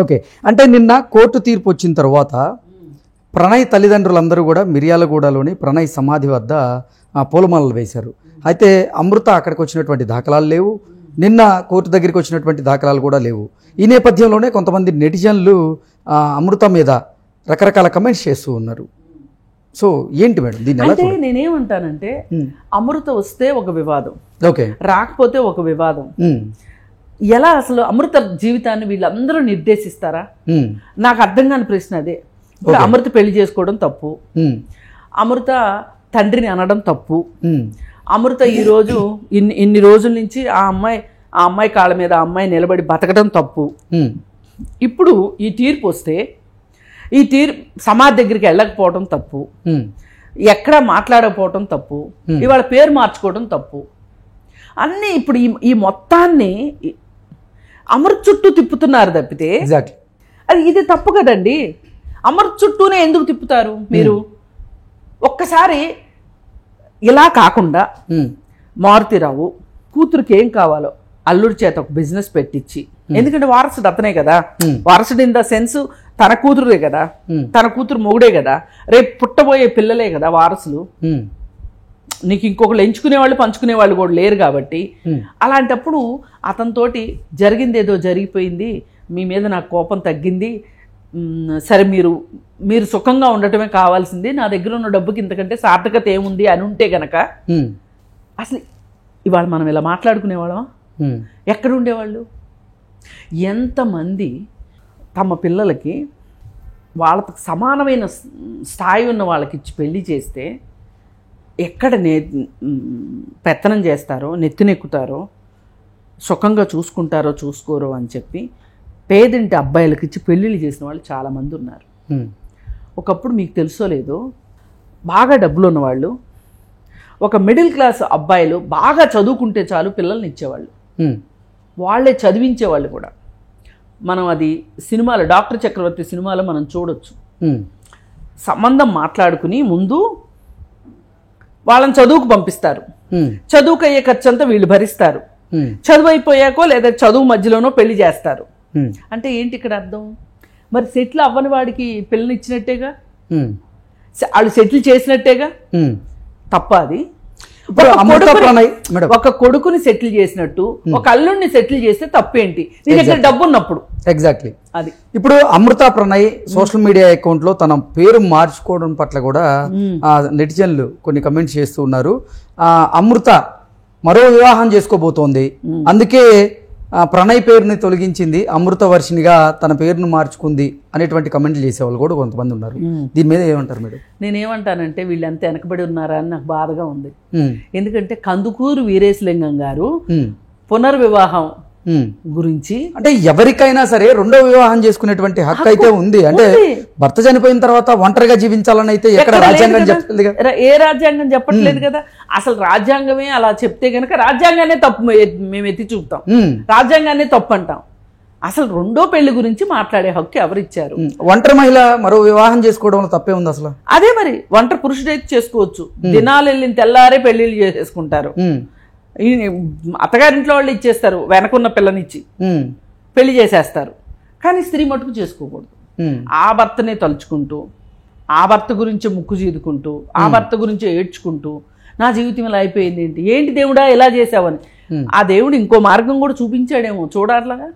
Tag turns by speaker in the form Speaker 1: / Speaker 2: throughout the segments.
Speaker 1: Okay, అంటే నిన్న court తీర్పు వచ్చిన తర్వాత ప్రణయ్ తల్లిదండ్రులందరూ కూడా మిర్యాలగూడలోని ప్రణయ్ సమాధి వద్ద పూలమాలలు వేశారు. అయితే అమృత అక్కడికి వచ్చినటువంటి దాఖలాలు లేవు, నిన్న కోర్టు దగ్గరికి వచ్చినటువంటి దాఖలాలు కూడా లేవు. ఈ నేపథ్యంలోనే కొంతమంది నెటిజన్లు అమృత మీద రకరకాల కమెంట్స్ చేస్తూ ఉన్నారు. సో ఏంటి మేడం దీన్ని?
Speaker 2: అంటే నేనేమంటానంటే అమృత వస్తే ఒక వివాదం, ఓకే, రాకపోతే ఒక వివాదం. ఎలా అసలు అమృత జీవితాన్ని వీళ్ళందరూ నిర్దేశిస్తారా? నాకు అర్థం కాని ప్రశ్న అదే. ఇప్పుడు అమృత పెళ్లి చేసుకోవడం తప్పు, అమృత తండ్రిని అనడం తప్పు, అమృత ఈరోజు ఇన్ని రోజుల నుంచి ఆ అమ్మాయి కాళ్ళ మీద ఆ అమ్మాయి నిలబడి బతకడం తప్పు. ఇప్పుడు ఈ తీర్పు వస్తే ఈ తీర్పు సమాధి దగ్గరికి వెళ్ళకపోవడం తప్పు, ఎక్కడా మాట్లాడకపోవడం తప్పు, ఇవాళ పేరు మార్చుకోవడం తప్పు. అన్నీ ఇప్పుడు ఈ మొత్తాన్ని అమృత్ చుట్టూ తిప్పుతున్నారు తప్పితే అది ఇది తప్పు కదండి. అమృత్ చుట్టూనే ఎందుకు తిప్పుతారు మీరు? ఒక్కసారి ఇలా కాకుండా మారుతిరావు కూతురికి ఏం కావాలో అల్లుడి చేత ఒక బిజినెస్ పెట్టించి, ఎందుకంటే వారసుడు అతనే కదా, వారసుడు ఇన్ ద సెన్స్ తన కూతురుదే కదా, తన కూతురు మొగుడే కదా, రేపు పుట్టబోయే పిల్లలే కదా వారసులు. నీకు ఇంకొకళ్ళు ఎంచుకునేవాళ్ళు పంచుకునేవాళ్ళు కూడా లేరు కాబట్టి అలాంటప్పుడు అతనితోటి జరిగింది ఏదో జరిగిపోయింది, మీ మీద నాకు కోపం తగ్గింది, సరే మీరు సుఖంగా ఉండటమే కావాల్సింది, నా దగ్గర ఉన్న డబ్బుకి ఇంతకంటే సార్థకత ఏముంది అని ఉంటే గనక అసలు ఇవాళ మనం ఇలా మాట్లాడుకునేవాళ్ళమా? ఎక్కడ ఉండేవాళ్ళు? ఎంతమంది తమ పిల్లలకి వాళ్ళకి సమానమైన స్థాయి ఉన్న వాళ్ళకి ఇచ్చి పెళ్లి చేస్తే ఎక్కడ పెత్తనం చేస్తారో, నెత్తినెక్కుతారో, సుఖంగా చూసుకుంటారో చూసుకోరో అని చెప్పి పేదింటి అబ్బాయిలకి ఇచ్చి పెళ్ళిళ్ళు చేసిన వాళ్ళు చాలామంది ఉన్నారు. ఒకప్పుడు మీకు తెలుసో లేదో బాగా డబ్బులు ఉన్నవాళ్ళు, ఒక మిడిల్ క్లాస్ అబ్బాయిలు బాగా చదువుకుంటే చాలు పిల్లల్ని ఇచ్చేవాళ్ళు, వాళ్ళే చదివించేవాళ్ళు కూడా. మనం అది సినిమాలో డాక్టర్ చక్రవర్తి సినిమాలో మనం చూడొచ్చు. సంబంధం మాట్లాడుకుని ముందు వాళ్ళని చదువుకు పంపిస్తారు, చదువుకు అయ్యే ఖర్చు అంతా వీళ్ళు భరిస్తారు, చదువు అయిపోయాకో లేదా చదువు మధ్యలోనో పెళ్లి చేస్తారు. అంటే ఏంటి ఇక్కడ అర్థం? మరి సెటిల్ అవ్వని వాడికి పిల్లని ఇచ్చినట్టేగా, వాళ్ళు సెటిల్ చేసినట్టేగా. తప్ప అది? ఒక కొడుకుని సెటిల్ చేసినట్టు ఒక అల్లుడిని సెటిల్ చేస్తే తప్పేంటి? నీ దగ్గర డబ్బు ఉన్నప్పుడు.
Speaker 1: ఎగ్జాక్ట్లీ అది. ఇప్పుడు అమృత ప్రణయ్ సోషల్ మీడియా అకౌంట్ లో తన పేరు మార్చుకోవడం పట్ల కూడా నెటిజన్లు కొన్ని కమెంట్స్ చేస్తూ ఉన్నారు. అమృత మరో వివాహం చేసుకోబోతోంది, అందుకే ప్రణయ్ పేరుని తొలగించింది, అమృత వర్షినిగా తన పేరును మార్చుకుంది అనేటువంటి కమెంట్లు చేసేవాళ్ళు కూడా కొంతమంది ఉన్నారు. దీని మీద ఏమంటారు మేడం?
Speaker 2: నేనేమంటానంటే వీళ్ళు ఎంత వెనకబడి ఉన్నారా అని నాకు బాధగా ఉంది. ఎందుకంటే కందుకూరు వీరేశలింగం గారు పునర్వివాహం గురించి, అంటే
Speaker 1: ఎవరికైనా సరే రెండో వివాహం చేసుకునేటువంటి హక్కు అయితే ఉంది. అంటే భర్త చనిపోయిన తర్వాత ఒంటరిగా జీవించాలని అయితే ఎక్కడ రాజ్యాంగం చెప్పలేదు,
Speaker 2: ఏ రాజ్యాంగం చెప్పట్లేదు కదా. అసలు రాజ్యాంగమే అలా చెప్తే గనక రాజ్యాంగాన్ని తప్పు మేము ఎత్తి చూపుతాం, రాజ్యాంగాన్ని తప్పు అంటాం. అసలు రెండో పెళ్లి గురించి మాట్లాడే హక్కు ఎవరిచ్చారు?
Speaker 1: ఒంటరి మహిళ మరో వివాహం చేసుకోవడంలో తప్పే ఉంది అసలు?
Speaker 2: అదే మరి, ఒంటరి పురుషుడైతే చేసుకోవచ్చు, దినాలు వెళ్ళిన తెల్లారే పెళ్లిళ్ళు చేసేసుకుంటారు, అత్తగారింట్లో వాళ్ళు ఇచ్చేస్తారు, వెనకున్న పిల్లనిచ్చి పెళ్లి చేసేస్తారు. కానీ స్త్రీ మటుకు చేసుకోకూడదు. ఆ భర్తనే తలుచుకుంటూ, ఆ భర్త గురించి ముక్కు చీదుకుంటూ, ఆ భర్త గురించి ఏడ్చుకుంటూ నా జీవితం ఇలా అయిపోయింది ఏంటి దేవుడా ఇలా చేసావని ఆ దేవుడు ఇంకో మార్గం కూడా చూపించాడేమో చూడాట్లాగా.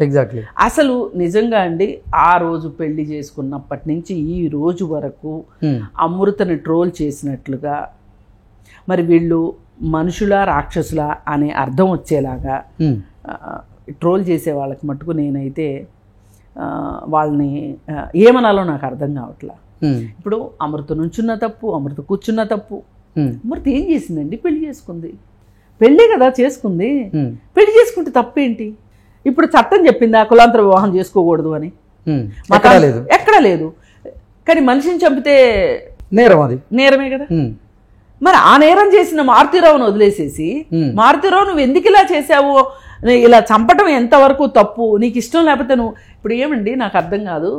Speaker 1: ఎగ్జాక్ట్లీ.
Speaker 2: అసలు నిజంగా అండి ఆ రోజు పెళ్లి చేసుకున్నప్పటి నుంచి ఈ రోజు వరకు అమృతని ట్రోల్ చేసినట్లుగా, మరి వీళ్ళు మనుషులా రాక్షసులా అనే అర్థం వచ్చేలాగా ట్రోల్ చేసే వాళ్ళకి మట్టుకు నేనైతే వాళ్ళని ఏమనాలో నాకు అర్థం కావట్లా. ఇప్పుడు అమృత నుంచున్న తప్పు, అమృత కూర్చున్న తప్పు. అమృత ఏం చేసిందండి? పెళ్లి చేసుకుంది, పెళ్ళే కదా చేసుకుంది, పెళ్లి చేసుకుంటే తప్పేంటి? ఇప్పుడు చట్టం చెప్పింది ఆ కులాంతర వివాహం చేసుకోకూడదు అని, ఎక్కడా లేదు. కానీ మనిషిని చంపితే
Speaker 1: నేరం, అది
Speaker 2: నేరమే కదా. మరి ఆ నేరం చేసిన మారుతిరావును వదిలేసేసి, మారుతిరావు నువ్వు ఎందుకు ఇలా చేసావు, ఇలా చంపటం ఎంతవరకు తప్పు, నీకు ఇష్టం లేకపోతే నువ్వు ఇప్పుడు ఏమండి నాకు అర్థం కాదు.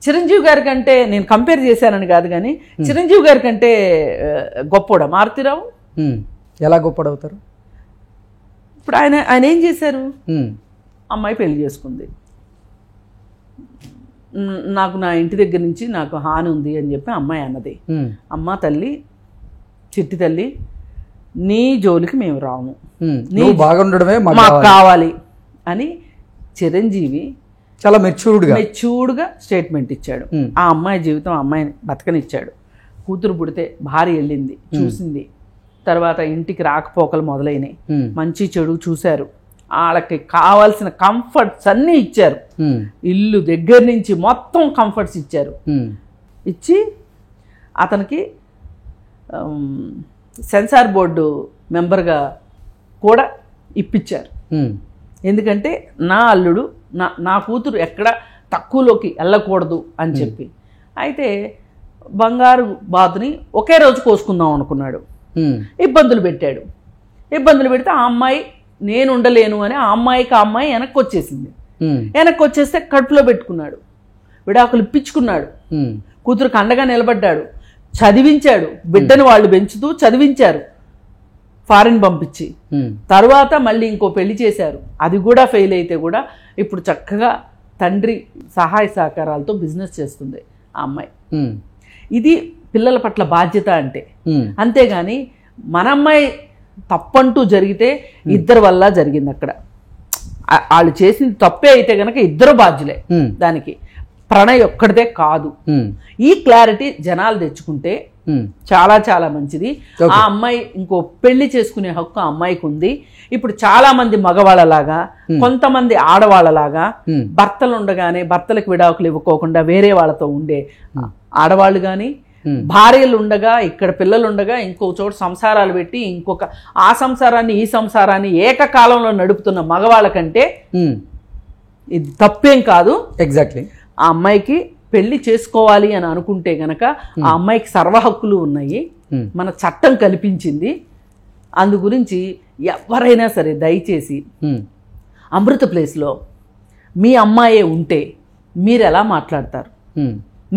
Speaker 2: చిరంజీవి గారి కంటే, నేను కంపేర్ చేశానని కాదు కానీ, చిరంజీవి గారి కంటే గొప్పోడా మారుతిరావు?
Speaker 1: ఎలా గొప్పడవుతారు?
Speaker 2: ఇప్పుడు ఆయన ఏం చేశారు? అమ్మాయి పెళ్లి చేసుకుంది, నాకు నా ఇంటి దగ్గర నుంచి నాకు హాని ఉంది అని చెప్పి అమ్మాయి అన్నది. అమ్మ తల్లి, చిట్టి తల్లి, నీ జోలికి మేము రాము, నీ
Speaker 1: బాగుండడమే
Speaker 2: మాకు కావాలి అని చిరంజీవి
Speaker 1: చాలా మెచ్యూర్డ్గా
Speaker 2: స్టేట్మెంట్ ఇచ్చాడు. ఆ అమ్మాయి జీవితం అమ్మాయిని బతకనిచ్చాడు. కూతురు పుడితే భార్య వెళ్ళింది, చూసింది, తర్వాత ఇంటికి రాకపోకలు మొదలైనవి, మంచి చెడు చూశారు, వాళ్ళకి కావాల్సిన కంఫర్ట్స్ అన్నీ ఇచ్చారు, ఇల్లు దగ్గర నుంచి మొత్తం కంఫర్ట్స్ ఇచ్చారు. ఇచ్చి అతనికి సెన్సార్ బోర్డు మెంబర్గా కూడా ఇప్పించారు. ఎందుకంటే నా అల్లుడు, నా కూతురు ఎక్కడ తక్కువలోకి వెళ్ళకూడదు అని చెప్పి. అయితే బంగారు బాతుని ఒకే రోజు కోసుకుందాం అనుకున్నాడు. ఇబ్బందులు పెట్టాడు. ఇబ్బందులు పెడితే ఆ అమ్మాయి నేను ఉండలేను అని ఆ అమ్మాయి వెనక్కి వచ్చేసింది. వెనక్కి వచ్చేస్తే కడుపులో పెట్టుకున్నాడు, విడాకులు ఇప్పించుకున్నాడు, కూతురుకు అండగా నిలబడ్డాడు, చదివించాడు. బిడ్డను వాళ్ళు పెంచుతూ చదివించారు, ఫారిన్ పంపించి. తర్వాత మళ్ళీ ఇంకో పెళ్లి చేశారు, అది కూడా ఫెయిల్ అయితే కూడా ఇప్పుడు చక్కగా తండ్రి సహాయ సహకారాలతో బిజినెస్ చేస్తుంది ఆ అమ్మాయి. ఇది పిల్లల పట్ల బాధ్యత అంటే. అంతేగాని మన అమ్మాయి తప్పంటూ జరిగితే ఇద్దరు వల్ల జరిగింది. అక్కడ వాళ్ళు చేసింది తప్పే అయితే గనక ఇద్దరు బాధ్యులే దానికి, ప్రణయ్ ఒక్కడిదే కాదు. ఈ క్లారిటీ జనాలు తెచ్చుకుంటే చాలా చాలా మంచిది. ఆ అమ్మాయి ఇంకో పెళ్లి చేసుకునే హక్కు ఆ అమ్మాయికి ఉంది. ఇప్పుడు చాలా మంది మగవాళ్ళలాగా, కొంతమంది ఆడవాళ్ళలాగా భర్తలు ఉండగానే భర్తలకు విడాకులు ఇవ్వకోకుండా వేరే వాళ్ళతో ఉండే ఆడవాళ్ళు కానీ, భార్యలు ఉండగా ఇక్కడ పిల్లలు ఉండగా ఇంకో చోట సంసారాలు పెట్టి ఇంకొక ఆ సంసారాన్ని ఈ సంసారాన్ని ఏకకాలంలో నడుపుతున్న మగవాళ్ళ కంటే ఇది తప్పేం కాదు.
Speaker 1: ఎగ్జాక్ట్లీ.
Speaker 2: ఆ అమ్మాయికి పెళ్లి చేసుకోవాలి అని అనుకుంటే గనక ఆ అమ్మాయికి సర్వ హక్కులు ఉన్నాయి, మన చట్టం కల్పించింది. అందు గురించి ఎవరైనా సరే దయచేసి అమృత ప్లేస్లో మీ అమ్మాయే ఉంటే మీరు ఎలా మాట్లాడతారు,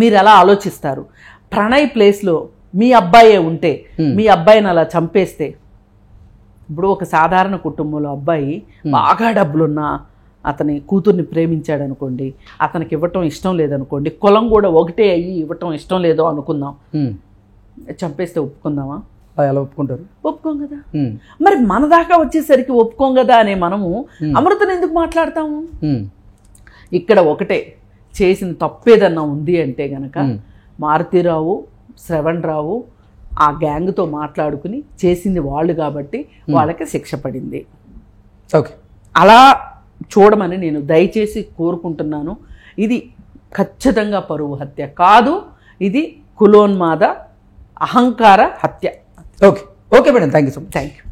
Speaker 2: మీరు ఎలా ఆలోచిస్తారు? ప్రణయ్ ప్లేస్లో మీ అబ్బాయే ఉంటే మీ అబ్బాయిని అలా చంపేస్తే, ఇప్పుడు ఒక సాధారణ కుటుంబంలో అబ్బాయి బాగా డబ్బులున్నా అతని కూతుర్ని ప్రేమించాడు అనుకోండి, అతనికి ఇవ్వటం ఇష్టం లేదనుకోండి, కులం కూడా ఒకటే అయ్యి ఇవ్వటం ఇష్టం లేదో అనుకుందాం, చంపేస్తే ఒప్పుకుందామా?
Speaker 1: ఎలా ఒప్పుకుంటారు?
Speaker 2: ఒప్పుకోం కదా. మరి మన దాకా వచ్చేసరికి ఒప్పుకోం కదా అనే మనము అమృతను ఎందుకు మాట్లాడతాము? ఇక్కడ ఒకటే, చేసిన తప్పేదన్నా ఉంది అంటే గనక మారుతీరావు, శ్రవణ్ రావు ఆ గ్యాంగ్తో మాట్లాడుకుని చేసింది వాళ్ళు కాబట్టి వాళ్ళకి శిక్ష పడింది.
Speaker 1: ఓకే,
Speaker 2: అలా చూడమని నేను దయచేసి కోరుకుంటున్నాను. ఇది ఖచ్చితంగా పరువు హత్య కాదు, ఇది కులోన్మాద అహంకార హత్య.
Speaker 1: Okay okay madam, thank you so much.
Speaker 2: Thank you.